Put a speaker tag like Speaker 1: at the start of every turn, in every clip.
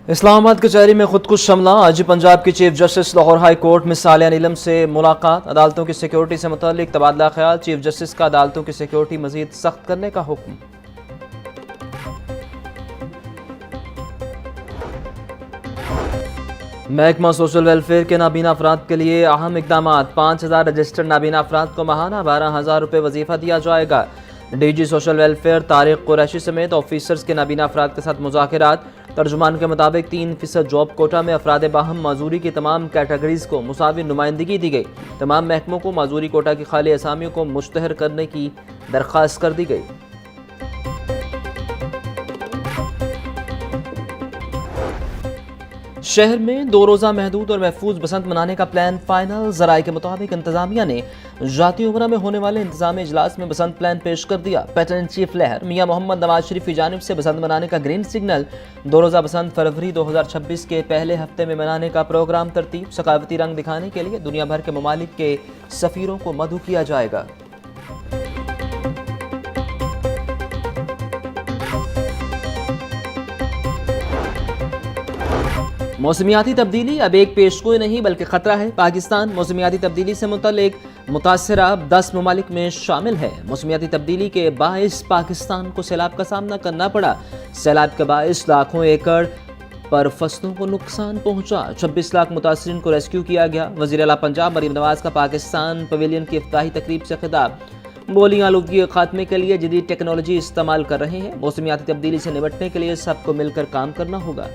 Speaker 1: इस्लामाबाद कचहरी में खुदकुश हमला। आज पंजाब की chief justice Lahore high court में सालिया नीलम से मुलाकात। अदालतों की सिक्योरिटी से मुताल्लिक तबादला ख्याल। चीफ जस्टिस का अदालतों की सिक्योरिटी मजीद सख्त करने का हुक्म। महकमा सोशल वेलफेयर के नाबीना अफराद के लिए अहम इकदाम। 5000 रजिस्टर्ड नाबीना अफराद को माहाना 12,000 रुपये वजीफा दिया जाएगा। DG social welfare Tariq Qureshi समेत ऑफिसर्स के नाबीना अफराद के साथ मुज़ाकिरात। तर्जुमान के मुताबिक 3% जॉब कोटा में अफराद बाहम माजूरी की तमाम कैटेगरीज को मुसावी नुमाइंदगी दी गई। तमाम महकमों को माजूरी कोटा की खाली असामियों को मुश्तहर करने की दरख्वास्त कर दी गई। शहर में 2 रोज़ा महदूद और महफूज बसंत मनाने का प्लान फाइनल। ज़राए के मुताबिक इंतजामिया ने जाती उम्रा में होने वाले इंतजामी इजलास में बसंत प्लान पेश कर दिया। पैटर्न चीफ लहर मियां मोहम्मद नवाज शरीफ की जानिब से बसंत मनाने का ग्रीन सिग्नल। 2 रोज़ा बसंत फरवरी 2026 के पहले हफ्ते में मनाने का प्रोग्राम तरतीब। सकाफती रंग दिखाने के लिए दुनिया भर के ममालिक के सफ़ीरों को मदऊ किया जाएगा। मौसमियाती तब्दीली अब एक पेशगोई नहीं बल्कि खतरा है। पाकिस्तान मौसमियाती तब्दीली से मुतल्लिक मुतासरा 10 ममालिक में शामिल है। मौसमियाती तब्दीली के बाइस पाकिस्तान को सैलाब का सामना करना पड़ा। सैलाब के बाइस लाखों एकड़ पर फसलों को नुकसान पहुंचा। 26 लाख मुतासरीन को रेस्क्यू किया गया। वज़ीर आला पंजाब मरीम नवाज का पाकिस्तान पवेलियन की इफ्ताही तकरीब से खिताब। बोली आलूदगी के खात्मे के लिए जदीद टेक्नोलॉजी इस्तेमाल कर रहे हैं। मौसमियाती तब्दीली से निपटने के लिए सबको मिलकर काम करना होगा।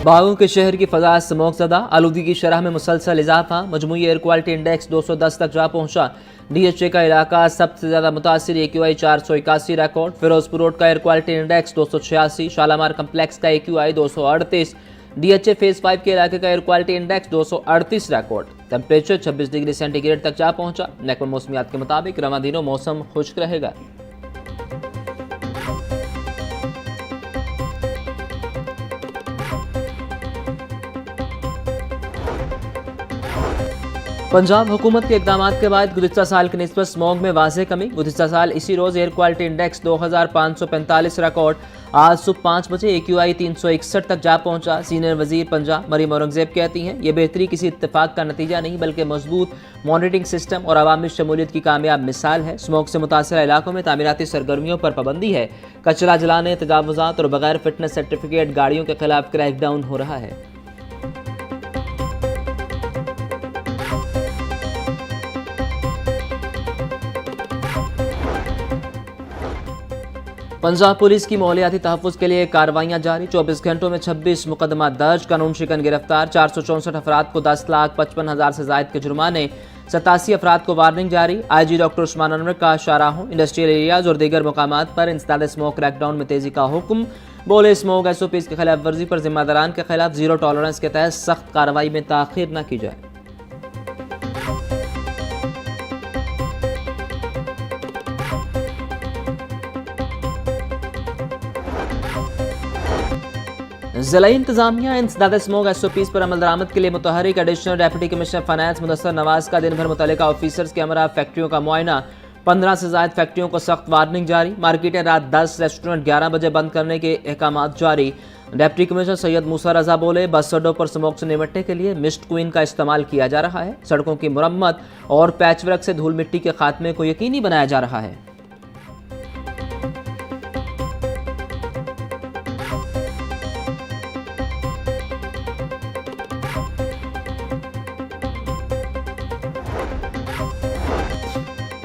Speaker 1: बागों के शहर की फजा स्मोकज़दा। आलूदगी की शरह में मुसलसल इजाफा। मजमूई एयर क्वालिटी इंडेक्स 210 तक जा पहुंचा। DHA का इलाका सबसे ज़्यादा मुतासिर। AQI 481 record. फिरोजपुर रोड का air quality index 286। Shalamar complex का AQI 238। DHA फेज 5 के इलाके का air quality index 238 record. Temperature 26 degree centigrade तक जा पहुंचा। महकमा मौसमियात के मुताबिक रवा दिनों मौसम खुश्क रहेगा। पंजाब हुकूमत के इकदाम के बाद गुज़िश्ता साल की निस्बत स्मॉग में वाज़ेह कमी। गुज़िश्ता साल इसी रोज़ एयर क्वालिटी इंडेक्स 2545 रिकॉर्ड। आज सुबह 5 बजे AQI 361 तक जा पहुंचा। सीनियर वजीर पंजाब मरीम औरंगजेब कहती हैं ये बेहतरी किसी इत्तेफाक का नतीजा नहीं बल्कि मजबूत मॉनिटरिंग सिस्टम और अवामी शमूलियत की कामयाब मिसाल है। स्मॉग से मुतासर इलाकों में तामीराती सरगर्मियों पर पाबंदी है। कचरा जलाने, तजावुज़ात और बगैर फिटनेस सर्टिफिकेट गाड़ियों के खिलाफ क्रैकडाउन हो रहा है। पंजाब पुलिस की माहौलियाती तहफ़्फ़ुज़ के लिए कार्रवाइयाँ जारी। 24 घंटों में 26 मुकदमा दर्ज। कानून शिकन गिरफ्तार। 464 अफराद को 10,55,000 से ज़ायद के जुर्माने। 87 अफराद को वार्निंग जारी। IG डॉक्टर उस्मान अनवर का शाहराहों, इंडस्ट्रियल एरियाज और दीगर मकामात पर इंसदाद स्मोक क्रैकडाउन में तेज़ी का हुक्म। बोले स्मोक SOPs की खिलाफ वर्जी पर जिम्मेदारान के खिलाफ जीरो टॉलरेंस के तहत सख्त कार्रवाई में ताख़ीर न की जाए। ज़िला इंतजामिया इंसदाद स्मोक SOPs पर अमल दरामद के लिए मुतहरिक। Additional deputy commissioner finance Mudassar Nawaz का दिन भर मुतल्लिका ऑफिसर्स के हमरा फैक्ट्रियों का मुआयना। 15 से ज़ायद फैक्ट्रियों को सख्त वार्निंग जारी। मार्केटें रात 10, रेस्टोरेंट 11 बजे बंद करने के अहकामात जारी। डेप्यूटी कमिश्नर सैयद मूसा रजा बोले बस अड्डों पर स्मोक से निपटने के लिए मिस्ट क्वीन का इस्तेमाल किया जा रहा है। सड़कों की मुरम्मत और पैचवर्क से धूल मिट्टी के खात्मे को यकीनी बनाया जा रहा है।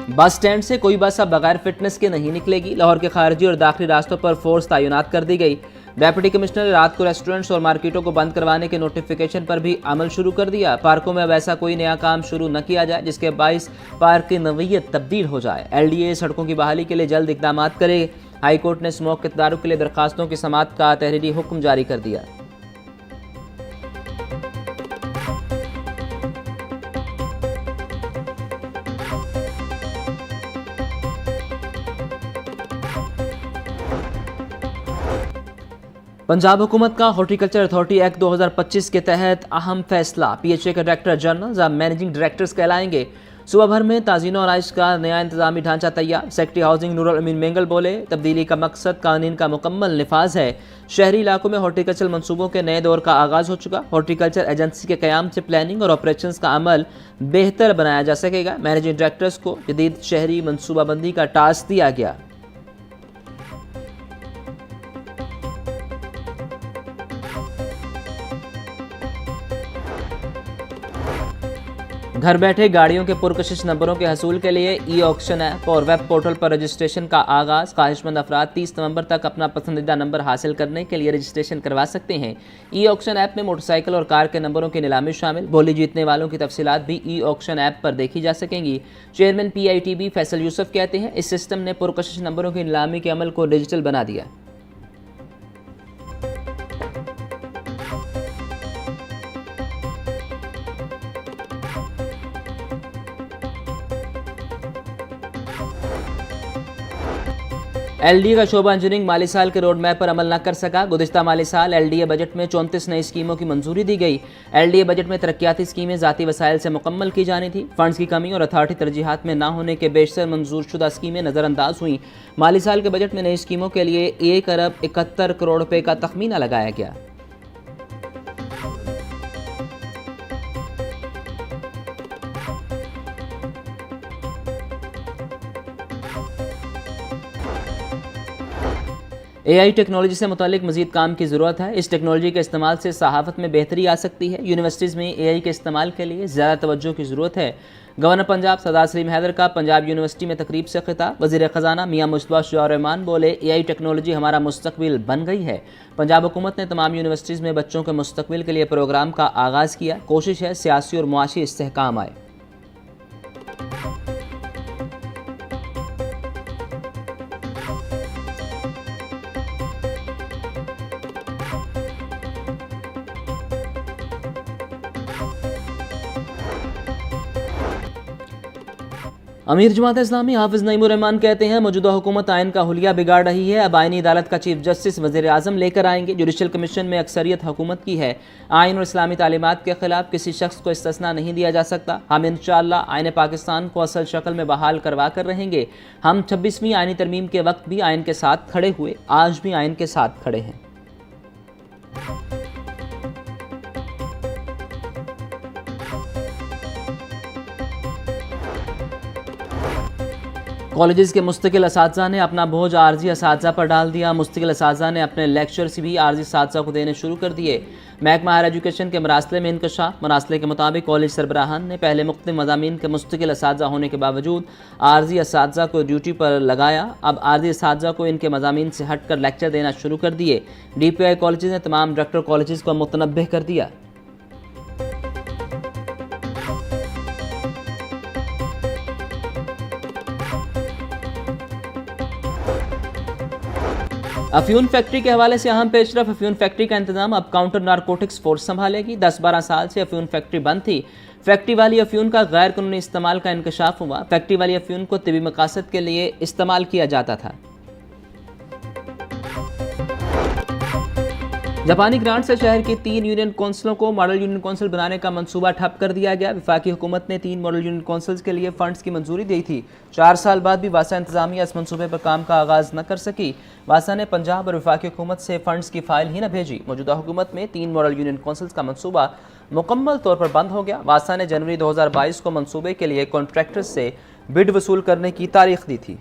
Speaker 1: बस स्टैंड से कोई बस अब बगैर फिटनेस के नहीं निकलेगी। लाहौर के खारजी और दाखिली रास्तों पर फोर्स तैनात कर दी गई। डेप्यूटी कमिश्नर ने रात को रेस्टोरेंट्स और मार्केटों को बंद करवाने के नोटिफिकेशन पर भी अमल शुरू कर दिया। पार्कों में अब ऐसा कोई नया काम शुरू न किया जाए जिसके बाइस पार्क की नवीयत तब्दील हो जाए। LDA सड़कों की बहाली के लिए जल्द इकदाम करे। हाई कोर्ट ने स्मोक के तदारुक के लिए दरखास्तों की समाअत का तहरीरी हुक्म जारी कर दिया। पंजाब हुकूमत का हॉर्टिकल्चर अथॉरिटी एक्ट 2025 के तहत अहम फैसला। PHA के डायरेक्टर जनरल अब मैनेजिंग डायरेक्टर्स कहलाएंगे। सुबह भर में ताज़ीन और आइश का नया इंतजामी ढांचा तैयार। सेक्रेटरी हाउसिंग नूरुल अमीन मेंगल बोले, तब्दीली का मकसद कानून का मुकम्मल निफाज है। शहरी इलाकों में हॉर्टिकल्चर मंसूबों के नए दौर का आगाज़ हो चुका। हॉर्टिकल्चर एजेंसी के क़याम से प्लानिंग और ऑपरेशंस का अमल बेहतर बनाया जा सकेगा। मैनेजिंग डायरेक्टर्स को जदीद शहरी मनसूबाबंदी का टास्क दिया गया। घर बैठे गाड़ियों के पुरकशिश नंबरों के हसूल के लिए ई ऑक्शन ऐप और वेब पोर्टल पर रजिस्ट्रेशन का आगाज़। ख्वाहिशमंद अफराद 30 नवंबर तक अपना पसंदीदा नंबर हासिल करने के लिए रजिस्ट्रेशन करवा सकते हैं। ई ऑक्शन ऐप में मोटरसाइकिल और कार के नंबरों की नीलामी शामिल। बोली जीतने वालों की तफसीलात भी ई ऑक्शन ऐप पर देखी जा सकेंगी। चेयरमैन PITB फैसल यूसुफ कहते हैं, इस सिस्टम ने पुरकशिश नंबरों की नीलामी के अमल को डिजिटल बना दिया। LDA का शोबा इंजीनियरिंग माली साल के रोड मैप पर अमल न कर सका। गुज़िश्ता माली साल LDA बजट में 34 नई स्कीमों की मंजूरी दी गई। LDA बजट में तरक्याती स्कीमें ज़ाती वसाइल से मुकम्मल की जानी थी। फंड्स की कमी और अथॉरिटी तरजीहात में न होने के बेशतर मंजूर शुदा स्कीमें नज़रअंदाज हुई। माली साल के बजट में नई स्कीमों के लिए 1 अरब 71 करोड़ रुपये का तखमीना लगाया गया। AI टेक्नोलॉजी से मुतालिक मजीद काम की ज़रूरत है। इस टेक्नोलॉजी के इस्तेमाल से सहाफ़त में बेहतरी आ सकती है। यूनिवर्सिटीज़ में AI के इस्तेमाल के लिए ज़्यादा तवज्जो की ज़रूरत है। गवर्नर पंजाब सरदार सलीम हैदर का पंजाब यूनिवर्सिटी में तकरीब से खिताब। वज़ीर ख़जाना मियां मुस्तफ़ा शुजाउर रहमान बोले, AI टेक्नोलॉजी हमारा मुस्तकबिल बन गई है। पंजाब हुकूमत ने तमाम यूनिवर्सिटीज़ में बच्चों के मुस्तकबिल के लिए प्रोग्राम का आगाज़ किया। कोशिश है सियासी और मुआशी इस्तेहकाम आए। अमीर जमात इस्लामी हाफिज़ नईमुर रहमान कहते हैं, मौजूदा हुकूमत आइन का हुलिया बिगाड़ रही है। अब आइनी अदालत का चीफ जस्टिस वज़ीर आज़म लेकर आएंगे। जुडिशल कमीशन में अक्सरियत हुकूमत की है। आइन और इस्लामी तालीमात के खिलाफ किसी शख्स को इस्तिस्ना नहीं दिया जा सकता। हम इंशाअल्लाह आइन पाकिस्तान को असल शक्ल में बहाल करवा कर रहेंगे। हम 26वीं आइनी तरमीम के वक्त भी आइन के साथ खड़े हुए, आज भी आइन के साथ खड़े हैं। कॉलेजेस के मुस्तकिल असातिज़ा ने अपना बोझ आर्जी असातिज़ा पर डाल दिया। मुस्तकिल असातिज़ा ने अपने लेक्चर्स भी आर्जी असातिज़ा को देने शुरू कर दिए। महकमा हायर एजुकेशन के मरासले में इंकशाफ। मरासले के मुताबिक कॉलेज सरबराहान ने पहले मुख्तलिफ मज़ामीन के मुस्तकिल असातिज़ा होने के बावजूद आर्जी असातिज़ा को ड्यूटी पर लगाया। अब आर्जी असातिज़ा को इनके मज़ामीन से हट कर लेक्चर देना शुरू कर दिए। DPI कॉलेज ने तमाम डायरेक्टर कॉलेज को मुतनब्बे कर दिया। अफ्यून फैक्ट्री के हवाले से अहम पेशरफ। अफ्यून फैक्ट्री का इंतजाम अब काउंटर नारकोटिक्स फोर्स संभालेगी। 10-12 साल से अफ्यून फैक्ट्री बंद थी। फैक्ट्री वाली अफ्यून का गैर कानूनी इस्तेमाल का इंकशाफ हुआ। फैक्ट्री वाली अफ्यून को तिबी मकासद के लिए इस्तेमाल किया जाता था। जापानी ग्रांट से शहर की 3 यूनियन कौंसिलों को मॉडल यूनियन कौंसिल बनाने का मंसूबा ठप कर दिया गया। वफाकी हुकूमत ने 3 मॉडल यूनियन कौंसिल्स के लिए फंड्स की मंजूरी दी थी। 4 साल बाद भी वासा इंतजामिया इस मंसूबे पर काम का आगाज़ न कर सकी। वासा ने पंजाब और वफाकी हुकूमत से फंड्स की फाइल ही न भेजी। मौजूदा हुकूमत में 3 मॉडल यूनियन कौंसिल्स का मंसूबा मुकम्मल तौर पर बंद हो गया। वासा ने जनवरी 2022 को मंसूबे के लिए कॉन्ट्रैक्टर्स से बिड वसूल करने की तारीख दी थी।